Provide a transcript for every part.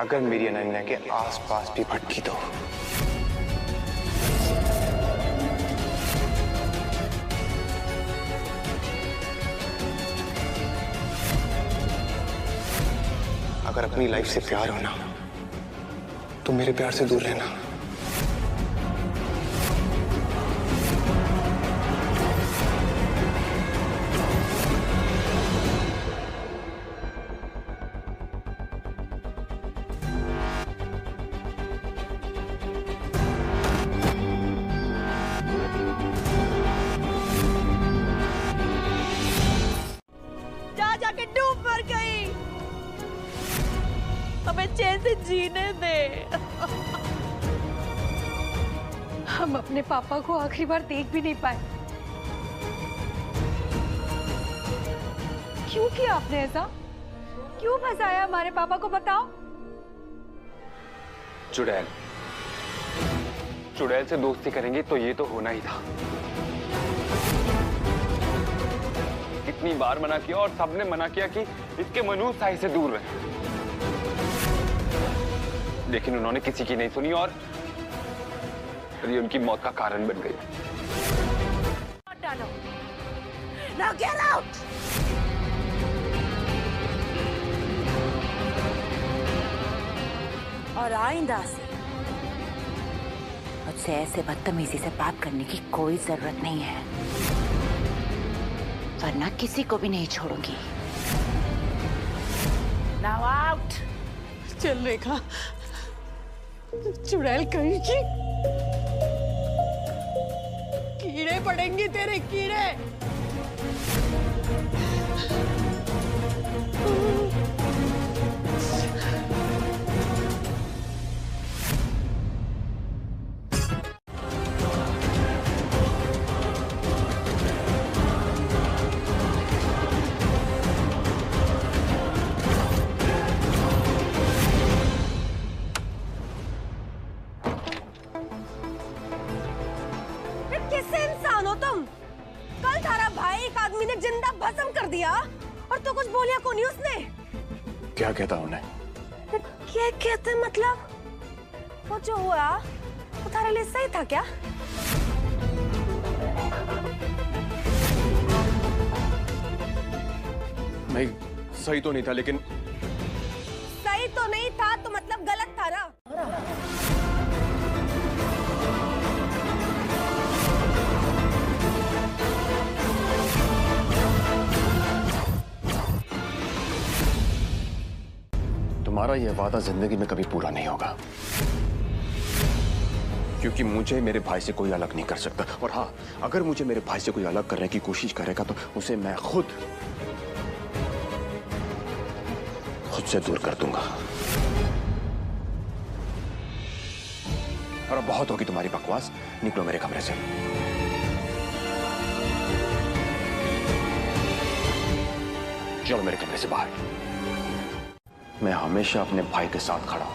अगर मेरी अनन्या के आसपास भी भटकी तो अगर अपनी लाइफ से प्यार होना तो मेरे प्यार से दूर रहना। जाके डूब मर गई, हमें चैन से जीने दे। हम अपने पापा को आखिरी बार देख भी नहीं पाए। क्यों किया आपने ऐसा? क्यों फंसाया हमारे पापा को, बताओ। चुड़ैल चुड़ैल से दोस्ती करेंगे तो ये तो होना ही था। कितनी बार मना किया और सबने मना किया कि इसके मनूस साई से दूर रहे, लेकिन उन्होंने किसी की नहीं सुनी और ये उनकी मौत का कारण बन गई। Now get out! और आइंदा से मुझसे ऐसे बदतमीजी से बात करने की कोई जरूरत नहीं है, वरना किसी को भी नहीं छोड़ूंगी। Now out! चल रेखा, चुड़ैल कहीं की, कीड़े पड़ेंगे तेरे, कीड़े। किससे इंसान हो तुम? कल थारा भाई एक आदमी ने जिंदा भस्म कर दिया और तो कुछ बोलिया को नहीं उसने। क्या कहता उन्हें? क्या कहते मतलब? वो जो हुआ वो थारे लिए सही था क्या? नहीं, सही तो नहीं था, लेकिन सही तो नहीं था तो मतलब गलत था ना? तुम्हारा यह वादा जिंदगी में कभी पूरा नहीं होगा, क्योंकि मुझे मेरे भाई से कोई अलग नहीं कर सकता। और हाँ, अगर मुझे मेरे भाई से कोई अलग करने की कोशिश करेगा तो उसे मैं खुद से दूर कर दूंगा। और अब बहुत होगी तुम्हारी बकवास, निकलो मेरे कमरे से। चलो मेरे कमरे से बाहर। मैं हमेशा अपने भाई के साथ खड़ा हूं,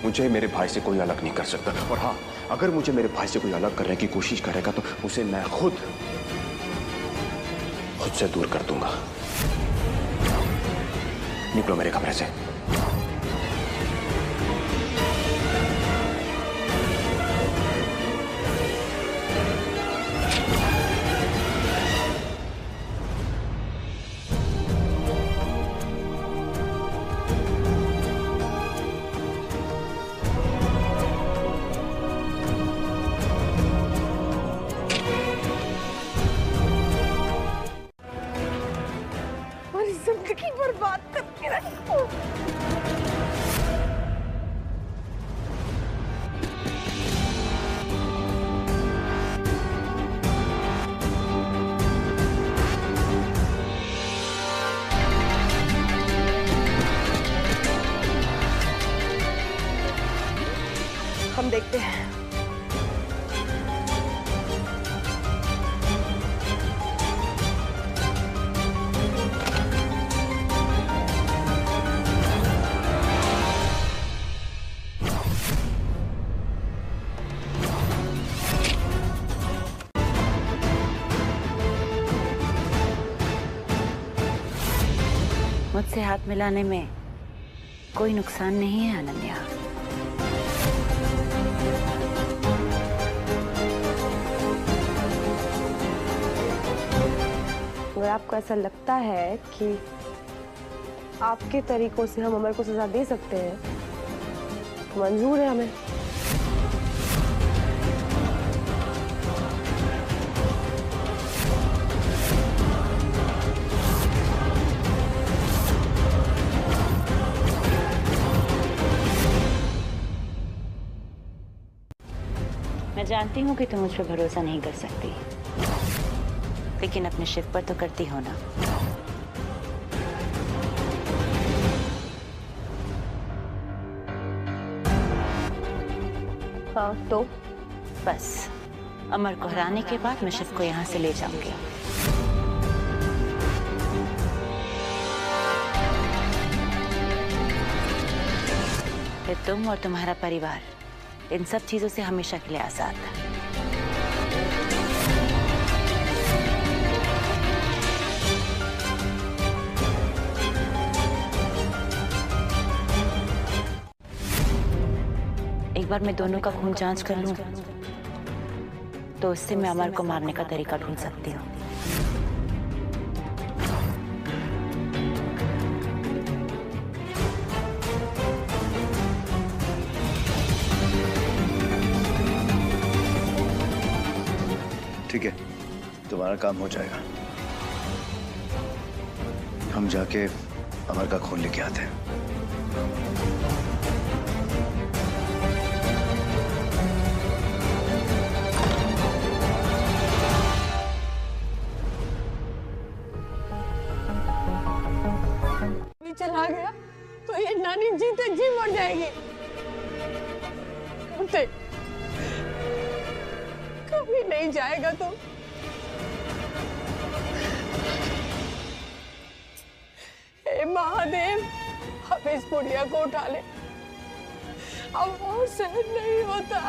मुझे मेरे भाई से कोई अलग नहीं कर सकता। और हाँ, अगर मुझे मेरे भाई से कोई अलग करने की कोशिश करेगा तो उसे मैं खुद से दूर कर दूंगा। निकलो मेरे कमरे से। जिंदगी बर्बाद करके रखो। हम देखते हैं। मुझसे हाथ मिलाने में कोई नुकसान नहीं है अनन्या। अगर आपको ऐसा लगता है कि आपके तरीकों से हम अमर को सजा दे सकते हैं तो मंजूर है हमें। मैं जानती हूँ कि तुम मुझ पर भरोसा नहीं कर सकती, लेकिन अपने शिव पर तो करती हो ना। हाँ तो बस अमर को हराने के बाद मैं शिव को यहाँ से ले जाऊंगी। फिर तुम और तुम्हारा परिवार इन सब चीजों से हमेशा के लिए आजाद। एक बार मैं दोनों का खून जांच कर लूं तो उससे मैं अमर को मारने का तरीका ढूंढ सकती हूँ। ठीक है, तुम्हारा काम हो जाएगा। हम जाके अमर का खून लेके आते हैं। चला गया तो ये नानी जीते जी मर जाएगी। कभी नहीं जाएगा तो हे महादेव, अब इस बुढ़िया को उठा ले, अब और सहन नहीं होता।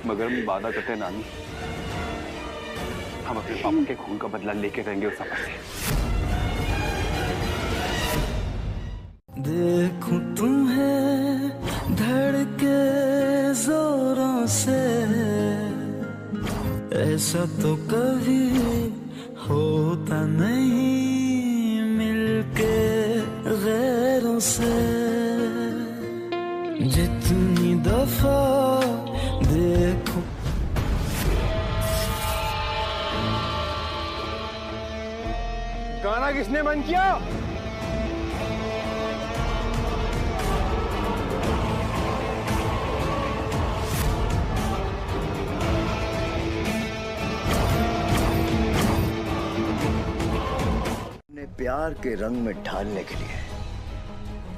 मगर हम वादा करते हैं नानी, हम अपने पापा के खून का बदला लेके रहेंगे उस सफर से। देखूं तुम्हें धड़के जोरों से, ऐसा तो कभी होता नहीं मिलके गैरों से। जितनी दफा देखो गाना किसने बंद किया? अपने प्यार के रंग में ढालने के लिए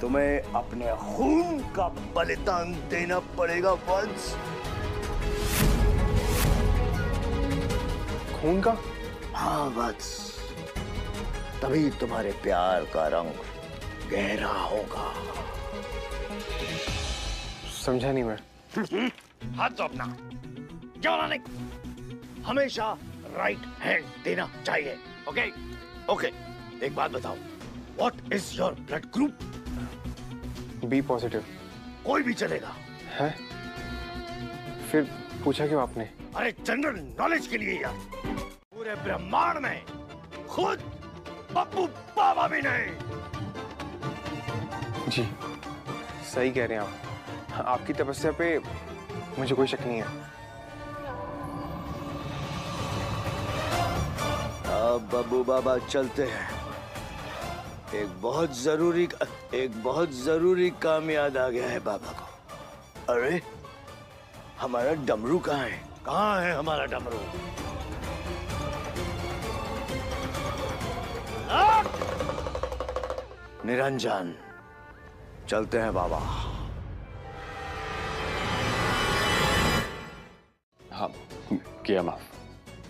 तुम्हें अपने खून का बलिदान देना पड़ेगा वंश। खून का? हाँ वंश, तभी तुम्हारे प्यार का रंग गहरा होगा। समझा नहीं मैं। हाथ तो अपना क्यों ना, नहीं हमेशा राइट हैंड देना चाहिए। ओके ओके, एक बात बताओ, what is your blood group? B positive. कोई भी चलेगा। है? फिर पूछा क्यों आपने? अरे जनरल नॉलेज के लिए यार, पूरे ब्रह्मांड में खुद पप्पू बाबा भी नहीं। जी सही कह रहे हैं आप, आपकी तपस्या पे मुझे कोई शक नहीं है। अब बब्बू बाबा चलते हैं, एक बहुत जरूरी काम याद आ गया है बाबा को। अरे हमारा डमरू कहाँ है? कहाँ है हमारा डमरू? निरंजन, चलते हैं बाबा। हाँ किया माफ।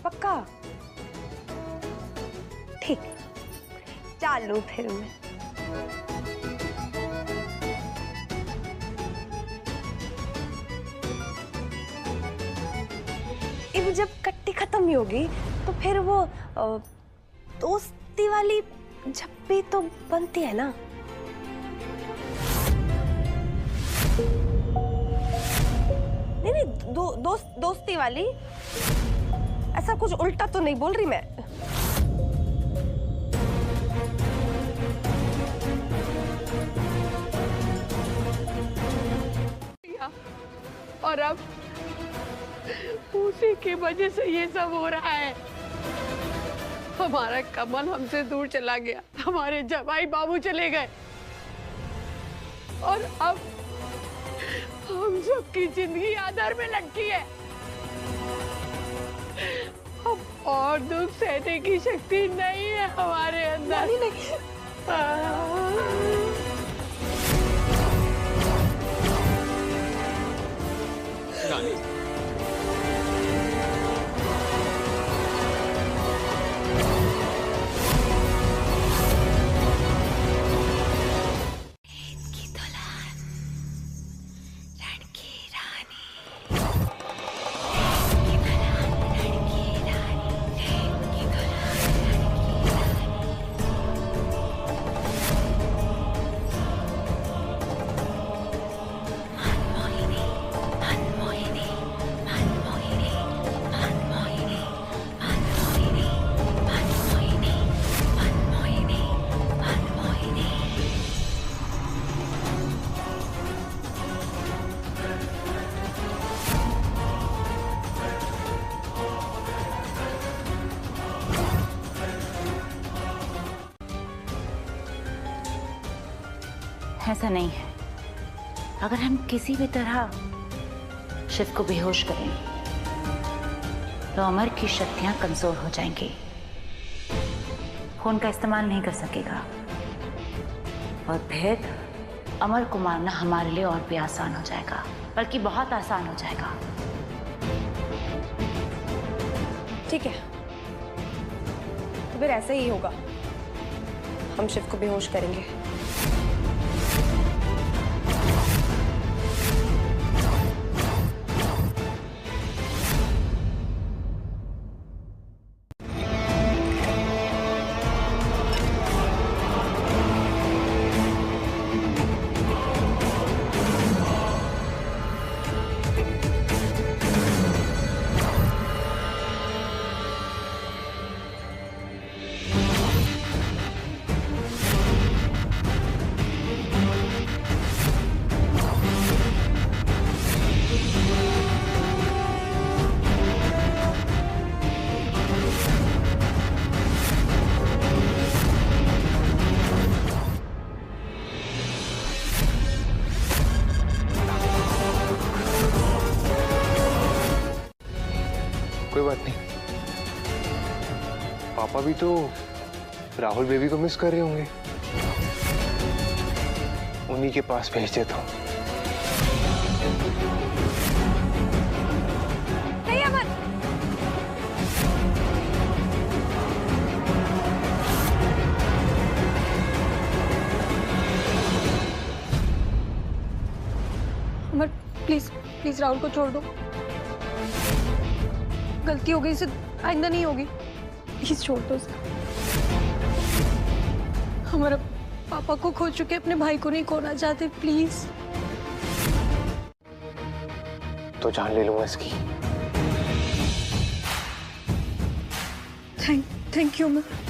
पक्का? ठीक, चालू फिर मैं। कभी जब कट्टी खत्म ही होगी तो फिर वो दोस्ती वाली झप्पी तो बनती है ना। नहीं नहीं, दोस्ती वाली। ऐसा कुछ उल्टा तो नहीं बोल रही मैं। और अब उसी की वजह से ये सब हो रहा है। हमारा कमल हमसे दूर चला गया, हमारे जवाई बाबू चले गए और अब हम सबकी जिंदगी आधार में लटकी है। अब और दुख सहने की शक्ति नहीं है हमारे अंदर। रानी, ऐसा नहीं है। अगर हम किसी भी तरह शिव को बेहोश करें तो अमर की शक्तियां कमजोर हो जाएंगी। खून का इस्तेमाल नहीं कर सकेगा और फिर अमर को मारना हमारे लिए और भी आसान हो जाएगा, बल्कि बहुत आसान हो जाएगा। ठीक है, तो फिर ऐसा ही होगा। हम शिव को बेहोश करेंगे। कोई बात नहीं, पापा भी तो राहुल बेबी को मिस कर रहे होंगे, उन्हीं के पास भेज देता हूँ। नहीं अमर, अमर प्लीज प्लीज राहुल को छोड़ दो। गलती हो गई, इसे आइंदा नहीं होगी। प्लीज छोड़ दो उसे। हमारे पापा को खो चुके, अपने भाई को नहीं खोना चाहते। प्लीज। तो जान ले लूंगा इसकी। थैंक यू अमर।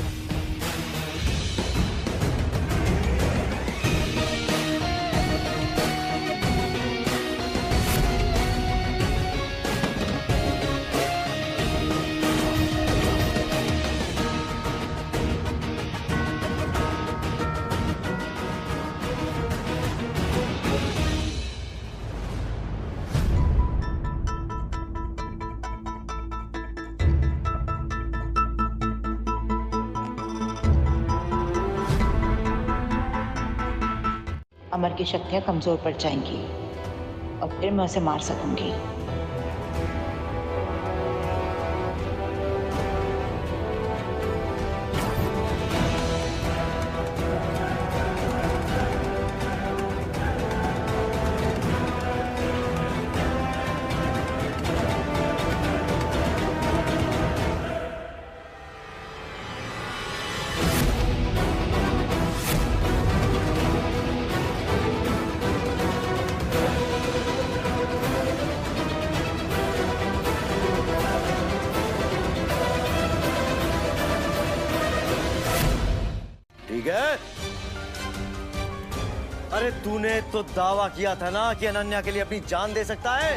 अमर की शक्तियां कमजोर पड़ जाएंगी और फिर मैं उसे मार सकूंगी। है? अरे तूने तो दावा किया था ना कि अनन्या के लिए अपनी जान दे सकता है।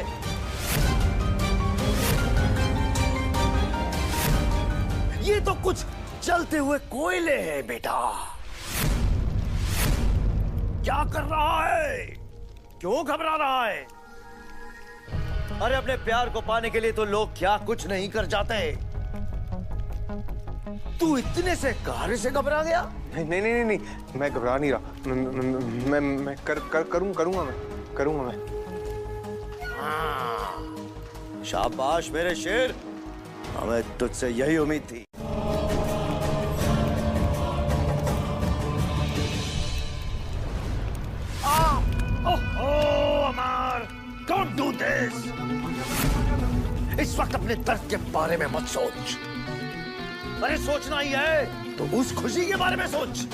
ये तो कुछ जलते हुए कोयले हैं बेटा। क्या कर रहा है? क्यों घबरा रहा है? अरे अपने प्यार को पाने के लिए तो लोग क्या कुछ नहीं कर जाते। तू इतने से कार्य से घबरा गया? नहीं नहीं नहीं नहीं, मैं घबरा नहीं रहा। मैं करूंगा मैं। हाँ, शाबाश मेरे शेर, हमें तुझसे यही उम्मीद थी। अमर, don't do this। इस वक्त अपने दर्द के बारे में मत सोच। अरे सोचना ही है तो उस खुशी के बारे में सोच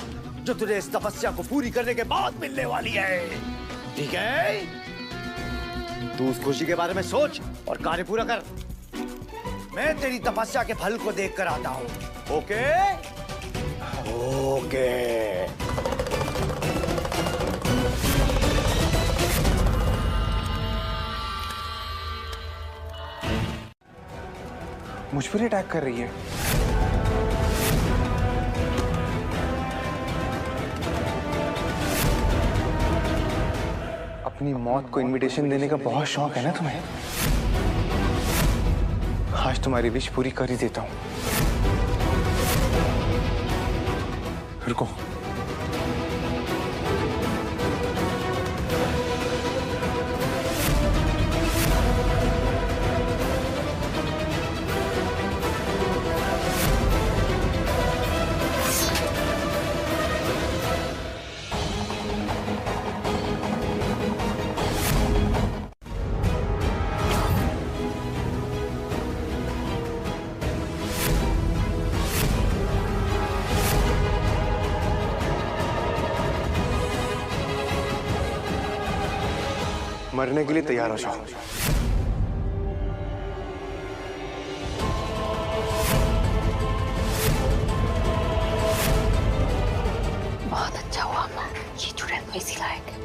जो तुझे इस तपस्या को पूरी करने के बाद मिलने वाली है। ठीक है? तू उस खुशी के बारे में सोच और कार्य पूरा कर। मैं तेरी तपस्या के फल को देख कर आता हूं। ओके? ओके। मुझ पर अटैक कर रही है। अपनी मौत को इनविटेशन देने का बहुत शौक है ना तुम्हें? आज तुम्हारी विश पूरी कर ही देता हूं। रुको। मरने के लिए तैयार हो जाओ। बहुत अच्छा हुआ, ये चुड़ैल को इसी लायक है।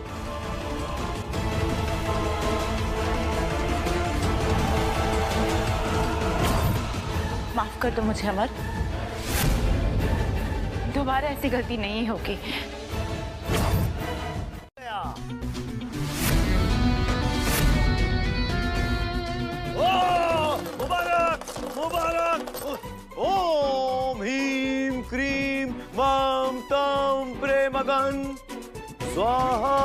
माफ कर दो मुझे अमर, दोबारा ऐसी गलती नहीं होगी। ओम ह्रीं क्रीं वां तां प्रेमगं स्वाहा।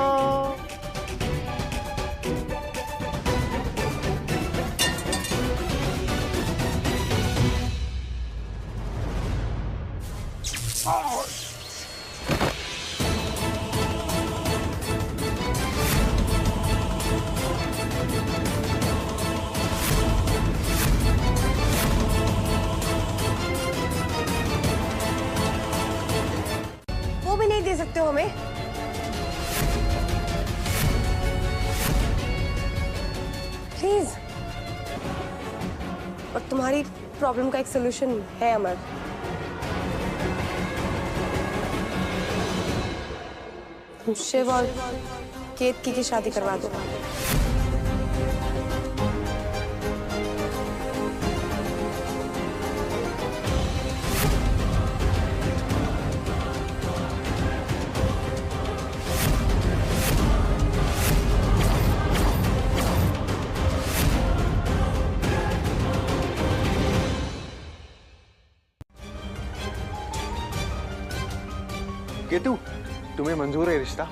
वो भी नहीं दे सकते हो हमें? प्लीज। और तुम्हारी प्रॉब्लम का एक सोल्यूशन है अमर। तुम शिव और केतकी की शादी करवा दो। केतु, तुम्हें मंजूर है रिश्ता?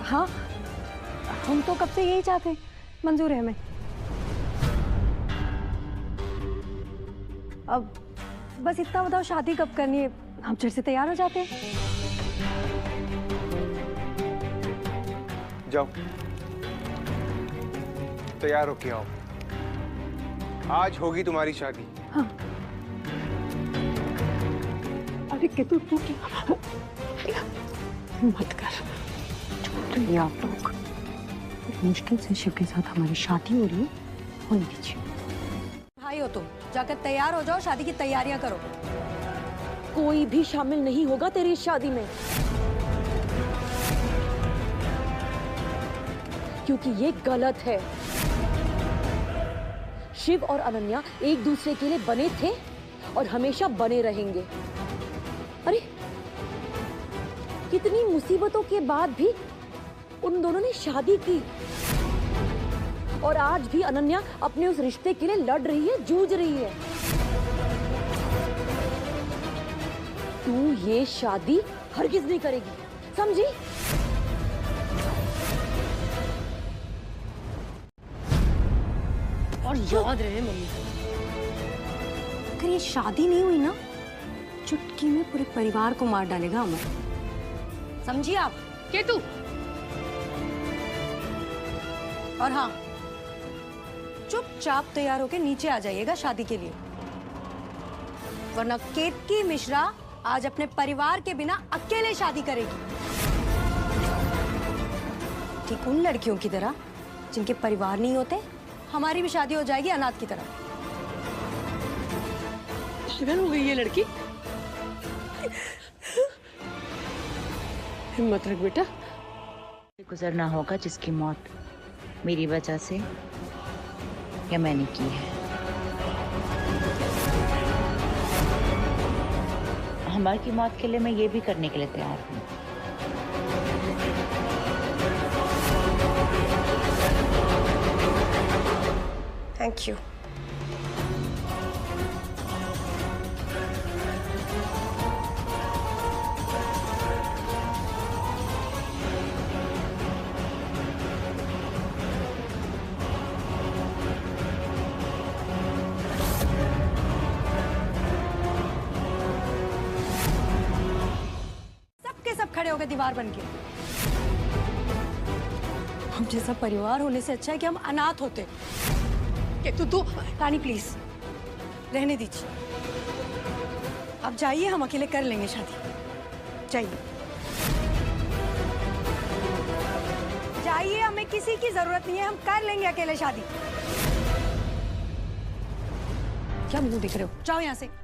हाँ, हम तो कब से यही चाहते हैं, मंजूर है हमें। अब बस इतना बताओ शादी कब करनी है, हम चट से तैयार हो जाते हैं। जाओ तैयार होके आओ, आज होगी तुम्हारी शादी। हाँ। अरे केतु तू क्या मत कर, तो ये आप लोग मुश्किल से शिव के साथ हमारी शादी हो रही है, होने दीजिए। भाई हो तुम, जाकर तैयार हो जाओ, शादी की तैयारियां करो। कोई भी शामिल नहीं होगा तेरी इस शादी में, क्योंकि ये गलत है। शिव और अनन्या एक दूसरे के लिए बने थे और हमेशा बने रहेंगे। अरे कितनी मुसीबतों के बाद भी उन दोनों ने शादी की और आज भी अनन्या अपने उस रिश्ते के लिए लड़ रही है, जूझ रही है। तू ये शादी हरगिज नहीं करेगी, समझी? और याद रहे मम्मी, अगर ये शादी नहीं हुई ना, चुटकी में पूरे परिवार को मार डालेगा अमर, समझिए आप? केतु। और हाँ, चुपचाप तैयार होके नीचे आ जाइएगा शादी के लिए, वरना केतकी मिश्रा आज अपने परिवार के बिना अकेले शादी करेगी, ठीक उन लड़कियों की तरह जिनके परिवार नहीं होते। हमारी भी शादी हो जाएगी अनाथ की तरह। पागल हो गई ये लड़की। हिम्मत रख बेटा। गुजरना होगा जिसकी मौत मेरी वजह से या मैंने की है। अमर की मौत के लिए मैं ये भी करने के लिए तैयार हूँ। Thank you. सब खड़े हो गए दीवार बन के। हम जैसा परिवार होने से अच्छा है कि हम अनाथ होते। तू रानी प्लीज रहने दीजिए, अब जाइए, हम अकेले कर लेंगे शादी। जाइए जाइए, हमें किसी की जरूरत नहीं है, हम कर लेंगे अकेले शादी। क्या मुंह दिख रहे हो, जाओ यहाँ से।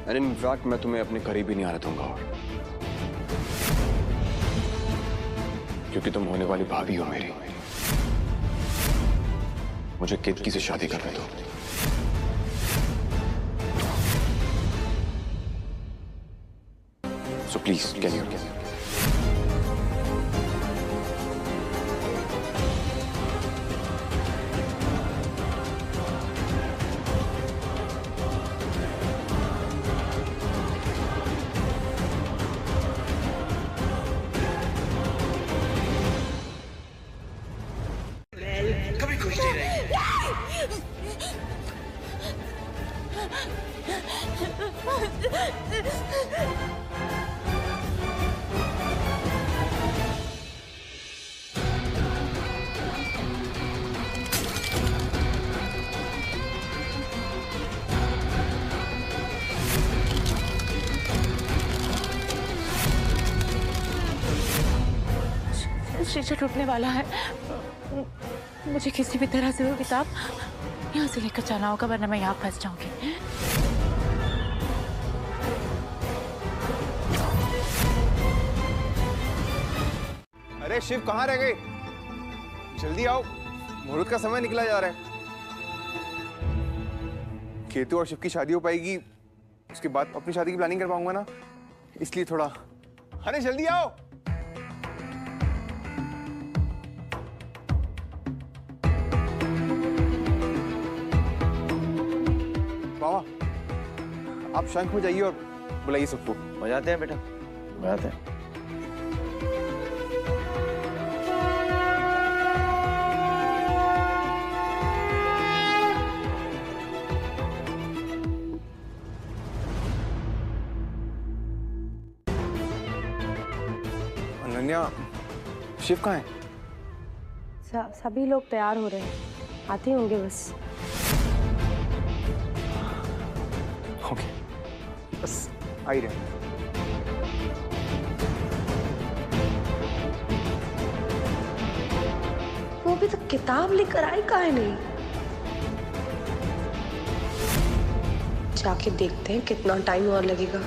And in fact, मैं तुम्हें अपने करीब ही नहीं आने दूंगा, और क्योंकि तुम होने वाली भाभी हो मेरी। मुझे केतकी से शादी करने दो। So please, can you? शीशा टूटने वाला है, मुझे किसी भी तरह से वो किताब यहाँ से लेकर जाना होगा, वरना मैं यहाँ फंस जाऊंगी। अरे शिव, कहाँ रह गए? जल्दी आओ, मुहूर्त का समय निकला जा रहा है। केतु और शिव की शादी हो पाएगी उसके बाद अपनी शादी की प्लानिंग कर पाऊंगा ना, इसलिए थोड़ा। अरे जल्दी आओ। बाबा आप शंख में जाइए और बुलाइए सबको। बजाते हैं बेटा, बजाते हैं। अनन्या, शिव कहाँ है? सभी लोग तैयार हो रहे हैं, आते होंगे बस। ओके, बस आ ही रहे हैं। वो अभी तक किताब लेकर आई काहे नहीं? जाके देखते हैं कितना टाइम और लगेगा।